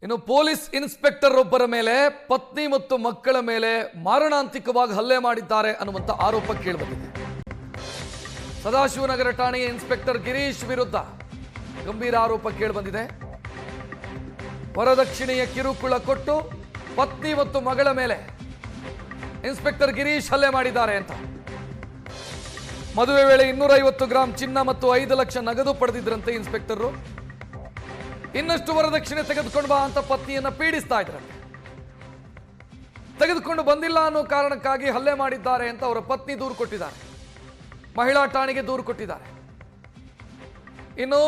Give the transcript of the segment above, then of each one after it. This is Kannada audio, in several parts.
ಇನ್ನು ಪೊಲೀಸ್ ಇನ್ಸ್ಪೆಕ್ಟರ್ ಒಬ್ಬರ ಮೇಲೆ ಪತ್ನಿ ಮತ್ತು ಮಕ್ಕಳ ಮೇಲೆ ಮಾರಣಾಂತಿಕವಾಗಿ ಹಲ್ಲೆ ಮಾಡಿದ್ದಾರೆ ಅನ್ನುವಂತ ಆರೋಪ ಕೇಳಿಬಂದಿದೆ. ಸದಾಶಿವನಗರ ಠಾಣೆಯ ಇನ್ಸ್ಪೆಕ್ಟರ್ ಗಿರೀಶ್ ವಿರುದ್ಧ ಗಂಭೀರ ಆರೋಪ ಕೇಳಿಬಂದಿದೆ. ವರದಕ್ಷಿಣೆಯ ಕಿರುಕುಳ ಕೊಟ್ಟು ಪತ್ನಿ ಮತ್ತು ಮಗಳ ಮೇಲೆ ಇನ್ಸ್ಪೆಕ್ಟರ್ ಗಿರೀಶ್ ಹಲ್ಲೆ ಮಾಡಿದ್ದಾರೆ ಅಂತ. ಮದುವೆ ವೇಳೆ 250 ಗ್ರಾಂ ಚಿನ್ನ ಮತ್ತು 5 ಲಕ್ಷ ನಗದು ಪಡೆದಿದ್ರಂತೆ ಇನ್ಸ್ಪೆಕ್ಟರ್. ಇನ್ನಷ್ಟು ವರದಕ್ಷಿಣೆ ತೆಗೆದುಕೊಂಡು ಬಾ ಅಂತ ಪತ್ನಿಯನ್ನ ಪೀಡಿಸ್ತಾ ಇದ್ರಂತೆ. ತೆಗೆದುಕೊಂಡು ಬಂದಿಲ್ಲ ಅನ್ನೋ ಕಾರಣಕ್ಕಾಗಿ ಹಲ್ಲೆ ಮಾಡಿದ್ದಾರೆ ಅಂತ ಅವರ ಪತ್ನಿ ದೂರು ಕೊಟ್ಟಿದ್ದಾರೆ. ಮಹಿಳಾ ಠಾಣೆಗೆ ದೂರು ಕೊಟ್ಟಿದ್ದಾರೆ. ಇನ್ನು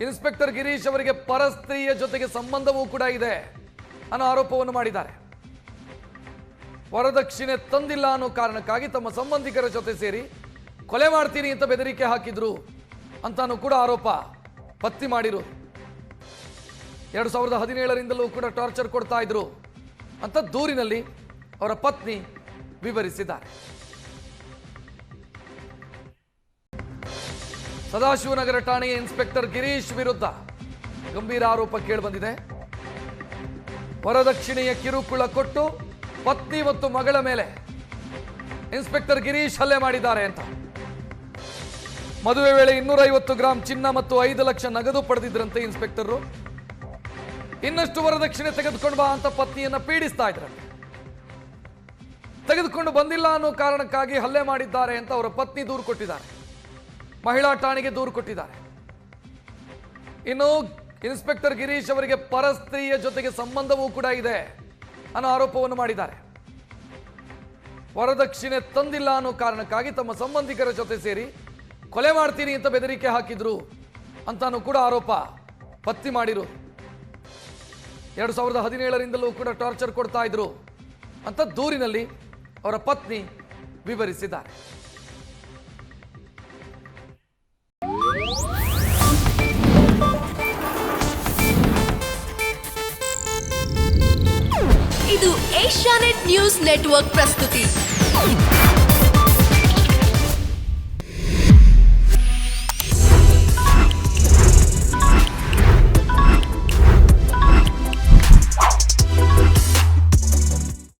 ಇನ್ಸ್ಪೆಕ್ಟರ್ ಗಿರೀಶ್ ಅವರಿಗೆ ಪರಸ್ತ್ರೀಯ ಜೊತೆಗೆ ಸಂಬಂಧವೂ ಕೂಡ ಇದೆ ಅನ್ನೋ ಆರೋಪವನ್ನು ಮಾಡಿದ್ದಾರೆ. ವರದಕ್ಷಿಣೆ ತಂದಿಲ್ಲ ಅನ್ನೋ ಕಾರಣಕ್ಕಾಗಿ ತಮ್ಮ ಸಂಬಂಧಿಕರ ಜೊತೆ ಸೇರಿ ಕೊಲೆ ಮಾಡ್ತೀನಿ ಅಂತ ಬೆದರಿಕೆ ಹಾಕಿದ್ರು ಅಂತಾನೂ ಕೂಡ ಆರೋಪ ಪತ್ನಿ ಮಾಡಿರು. 2017ರಿಂದಲೂ ಕೂಡ ಟಾರ್ಚರ್ ಕೊಡ್ತಾ ಇದ್ರು ಅಂತ ದೂರಿನಲ್ಲಿ ಅವರ ಪತ್ನಿ ವಿವರಿಸಿದ್ದಾರೆ. ಸದಾಶಿವನಗರ ಠಾಣೆಯ ಇನ್ಸ್ಪೆಕ್ಟರ್ ಗಿರೀಶ್ ವಿರುದ್ಧ ಗಂಭೀರ ಆರೋಪ ಕೇಳಿಬಂದಿದೆ. ವರದಕ್ಷಿಣೆಯ ಕಿರುಕುಳ ಕೊಟ್ಟು ಪತ್ನಿ ಮತ್ತು ಮಗಳ ಮೇಲೆ ಇನ್ಸ್ಪೆಕ್ಟರ್ ಗಿರೀಶ್ ಹಲ್ಲೆ ಮಾಡಿದ್ದಾರೆ ಅಂತ. ಮದುವೆ ವೇಳೆ 250 ಗ್ರಾಂ ಚಿನ್ನ ಮತ್ತು 5 ಲಕ್ಷ ನಗದು ಪಡೆದಿದ್ರಂತೆ ಇನ್ಸ್ಪೆಕ್ಟರ್. ಇನ್ನಷ್ಟು ವರದಕ್ಷಿಣೆ ತೆಗೆದುಕೊಂಡು ಬಾ ಅಂತ ಪತ್ನಿಯನ್ನ ಪೀಡಿಸ್ತಾ ಇದ್ರಂತೆ. ತೆಗೆದುಕೊಂಡು ಬಂದಿಲ್ಲ ಅನ್ನೋ ಕಾರಣಕ್ಕಾಗಿ ಹಲ್ಲೆ ಮಾಡಿದ್ದಾರೆ ಅಂತ ಅವರ ಪತ್ನಿ ದೂರು ಕೊಟ್ಟಿದ್ದಾರೆ. ಮಹಿಳಾ ಠಾಣೆಗೆ ದೂರು ಕೊಟ್ಟಿದ್ದಾರೆ. ಇನ್ನು ಇನ್ಸ್ಪೆಕ್ಟರ್ ಗಿರೀಶ್ ಅವರಿಗೆ ಪರಸ್ತ್ರೀಯ ಜೊತೆಗೆ ಸಂಬಂಧವೂ ಕೂಡ ಇದೆ ಅನ್ನೋ ಆರೋಪವನ್ನು ಮಾಡಿದ್ದಾರೆ. ವರದಕ್ಷಿಣೆ ತಂದಿಲ್ಲ ಅನ್ನೋ ಕಾರಣಕ್ಕಾಗಿ ತಮ್ಮ ಸಂಬಂಧಿಕರ ಜೊತೆ ಸೇರಿ ಕೊಲೆ ಮಾಡ್ತೀನಿ ಅಂತ ಬೆದರಿಕೆ ಹಾಕಿದ್ರು ಅಂತಾನೂ ಕೂಡ ಆರೋಪ ಪತ್ನಿ ಮಾಡಿರು. 2017ರಿಂದಲೂ ಕೂಡ ಟಾರ್ಚರ್ ಕೊಡ್ತಾ ಇದ್ರು ಅಂತ ದೂರಿನಲ್ಲಿ ಅವರ ಪತ್ನಿ ವಿವರಿಸಿದ್ದಾರೆ. ಇದು ಏಷ್ಯಾನೆಟ್ ನ್ಯೂಸ್ ನೆಟ್ವರ್ಕ್ ಪ್ರಸ್ತುತಿ.